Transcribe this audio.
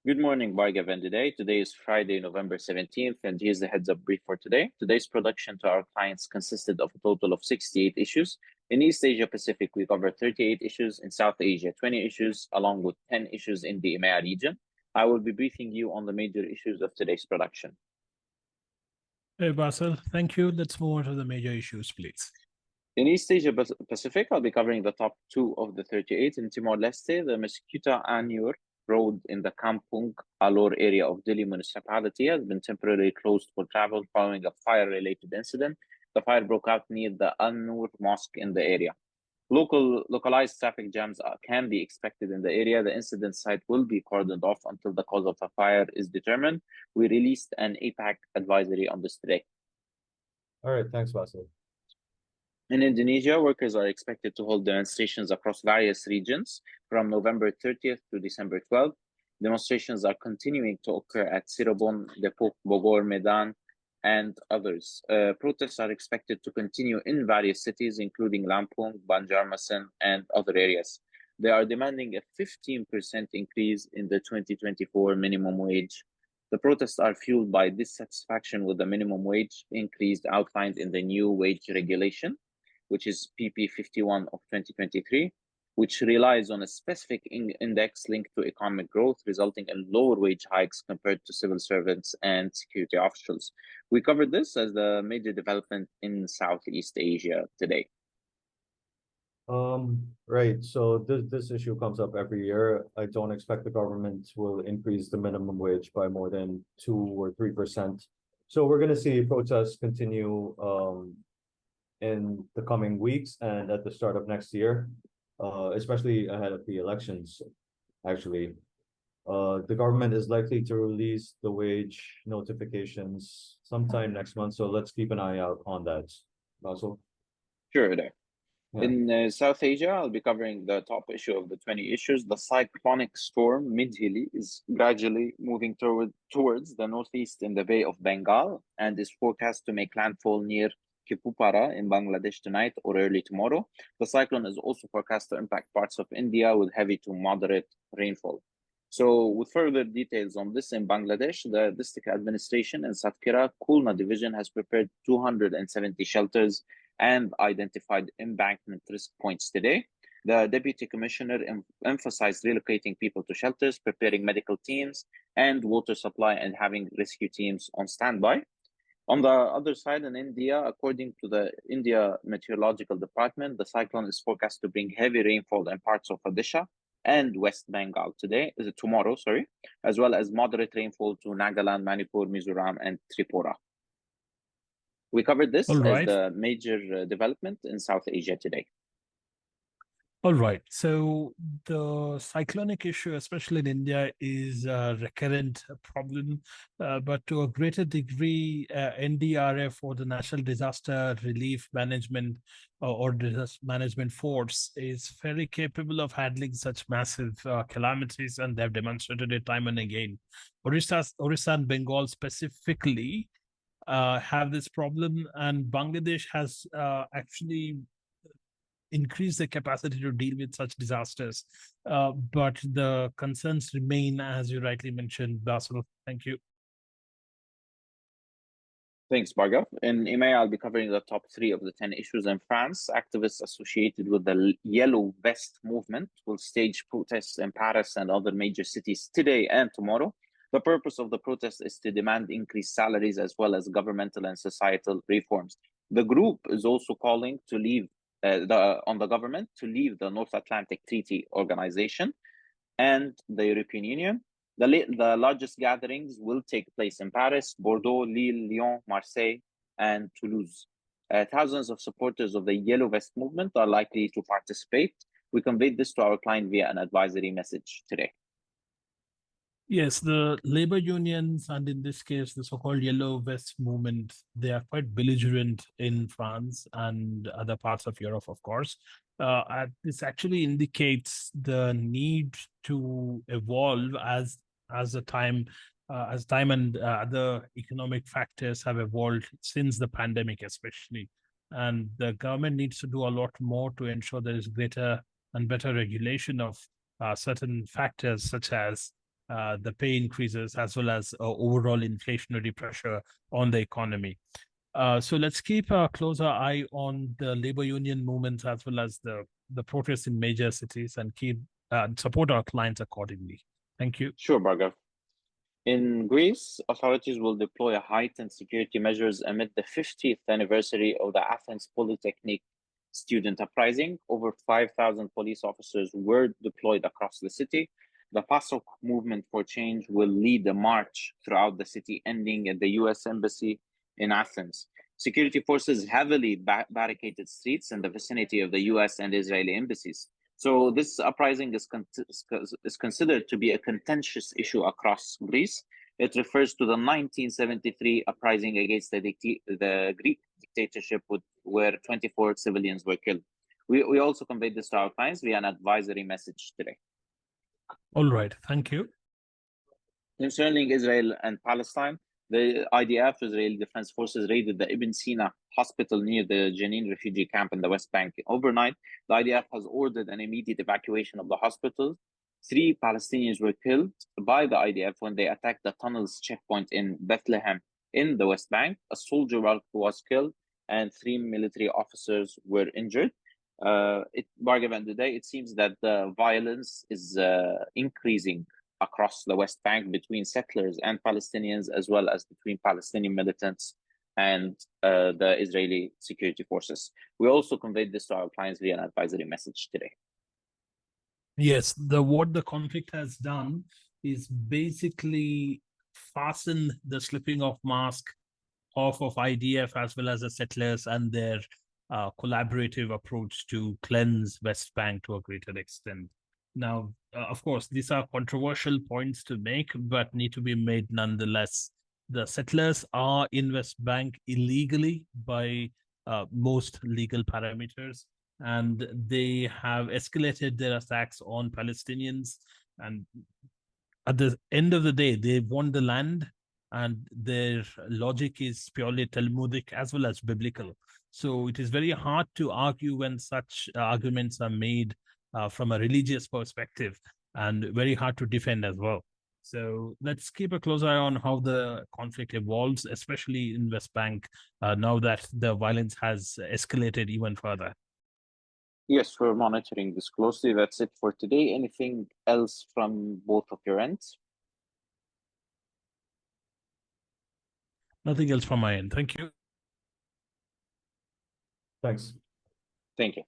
Good morning, Bhargav and Uday. Today is Friday, November 17th, and here's the heads up brief for today. Today's production to our clients consisted of a total of 68 issues. In East Asia Pacific, we covered 38 issues. In South Asia, 20 issues, along with 10 issues in the EMEA region. I will be briefing you on the major issues of today's production. Hey, Bassel, thank you. Let's move on to the major issues, please. In East Asia Pacific, I'll be covering the top 2 of the 38. In Timor-Leste, the Mesquita Anur road in the Kampung Alor area of Delhi municipality has been temporarily closed for travel following a fire-related incident. The fire broke out near the An-Nur Mosque in the area. Localized traffic jams can be expected in the area. The incident site will be cordoned off until the cause of the fire is determined. We released an APAC advisory on this today. All right, thanks, Bassel. In Indonesia, workers are expected to hold demonstrations across various regions from November 30th to December 12th. Demonstrations are continuing to occur at Cirebon, Depok, Bogor, Medan, and others. Protests are expected to continue in various cities, including Lampung, Banjarmasin, and other areas. They are demanding a 15% increase in the 2024 minimum wage. The protests are fueled by dissatisfaction with the minimum wage increase outlined in the new wage regulation, which is PP 51 of 2023, which relies on a specific index linked to economic growth, resulting in lower wage hikes compared to civil servants and security officials. We covered this as the major development in Southeast Asia today. Right. So this issue comes up every year. I don't expect the government will increase the minimum wage by more than 2 or 3%. So we're going to see protests continue in the coming weeks and at the start of next year, especially ahead of the elections, actually. The government is likely to release the wage notifications sometime next month, so let's keep an eye out on that. Bassel? Sure, there. Yeah. In South Asia, I'll be covering the top issue of the 20 issues. The cyclonic storm Midhili is gradually moving towards the northeast in the Bay of Bengal and is forecast to make landfall near Kipupara in Bangladesh tonight or early tomorrow. The cyclone is also forecast to impact parts of India with heavy to moderate rainfall. So with further details on this in Bangladesh, the district administration in Satkhira Khulna division has prepared 270 shelters and identified embankment risk points today. The deputy commissioner emphasized relocating people to shelters, preparing medical teams and water supply, and having rescue teams on standby. On the other side, in India, according to the India Meteorological Department, the cyclone is forecast to bring heavy rainfall in parts of Odisha and West Bengal tomorrow, as well as moderate rainfall to Nagaland, Manipur, Mizoram, and Tripura. We covered this as the major development in South Asia today. All right. So the cyclonic issue, especially in India, is a recurrent problem, but to a greater degree, NDRF, or the National Disaster Relief Management or Disaster Management Force, is very capable of handling such massive calamities, and they've demonstrated it time and again. Orissa and Bengal specifically have this problem, and Bangladesh has actually increased the capacity to deal with such disasters. But the concerns remain, as you rightly mentioned, Bassel. Thank you. Thanks, Bhargav. In EMEA, I'll be covering the top 3 of the 10 issues in France. Activists associated with the Yellow Vest movement will stage protests in Paris and other major cities today and tomorrow. The purpose of the protest is to demand increased salaries as well as governmental and societal reforms. The group is also calling to leave on the government to leave the North Atlantic Treaty Organization and the European Union. The largest gatherings will take place in Paris, Bordeaux, Lille, Lyon, Marseille, and Toulouse. Thousands of supporters of the Yellow Vest movement are likely to participate. We conveyed this to our client via an advisory message today. Yes, the labor unions, and in this case, the so-called Yellow Vest movement, they are quite belligerent in France and other parts of Europe, of course. This actually indicates the need to evolve as time and other economic factors have evolved since the pandemic, especially. And the government needs to do a lot more to ensure there is greater and better regulation of certain factors, such as the pay increases, as well as overall inflationary pressure on the economy. So let's keep a closer eye on the labor union movements, as well as the protests in major cities, and keep support our clients accordingly. Thank you. Sure, Bhargav. In Greece, authorities will deploy heightened security measures amid the 50th anniversary of the Athens Polytechnic student uprising. Over 5,000 police officers were deployed across the city. The PASOK movement for change will lead a march throughout the city, ending at the US Embassy in Athens. Security forces heavily barricaded streets in the vicinity of the US and Israeli embassies. So this uprising is considered to be a contentious issue across Greece. It refers to the 1973 uprising against the Greek dictatorship, where 24 civilians were killed. We also conveyed this to our clients via an advisory message today. All right, thank you. Concerning Israel and Palestine, the IDF, Israeli Defense Forces, raided the Ibn Sina hospital near the Jenin refugee camp in the West Bank. Overnight, the IDF has ordered an immediate evacuation of the hospital. 3 Palestinians were killed by the IDF when they attacked the tunnels checkpoint in Bethlehem in the West Bank. A soldier was killed and 3 military officers were injured. Bhargav, and today it seems that the violence is increasing across the West Bank between settlers and Palestinians, as well as between Palestinian militants and the Israeli security forces. We also conveyed this to our clients via an advisory message today. Yes, what the conflict has done is basically fasten the slipping of mask off of IDF as well as the settlers and their collaborative approach to cleanse West Bank to a greater extent. Now, of course, these are controversial points to make, but need to be made nonetheless. The settlers are in West Bank illegally by most legal parameters, and they have escalated their attacks on Palestinians. And at the end of the day, they want the land, and their logic is purely Talmudic as well as biblical. So it is very hard to argue when such arguments are made from a religious perspective, and very hard to defend as well. So let's keep a close eye on how the conflict evolves, especially in West Bank, now that the violence has escalated even further. Yes, we're monitoring this closely. That's it for today. Anything else from both of your ends? Nothing else from my end. Thank you. Thanks. Thank you.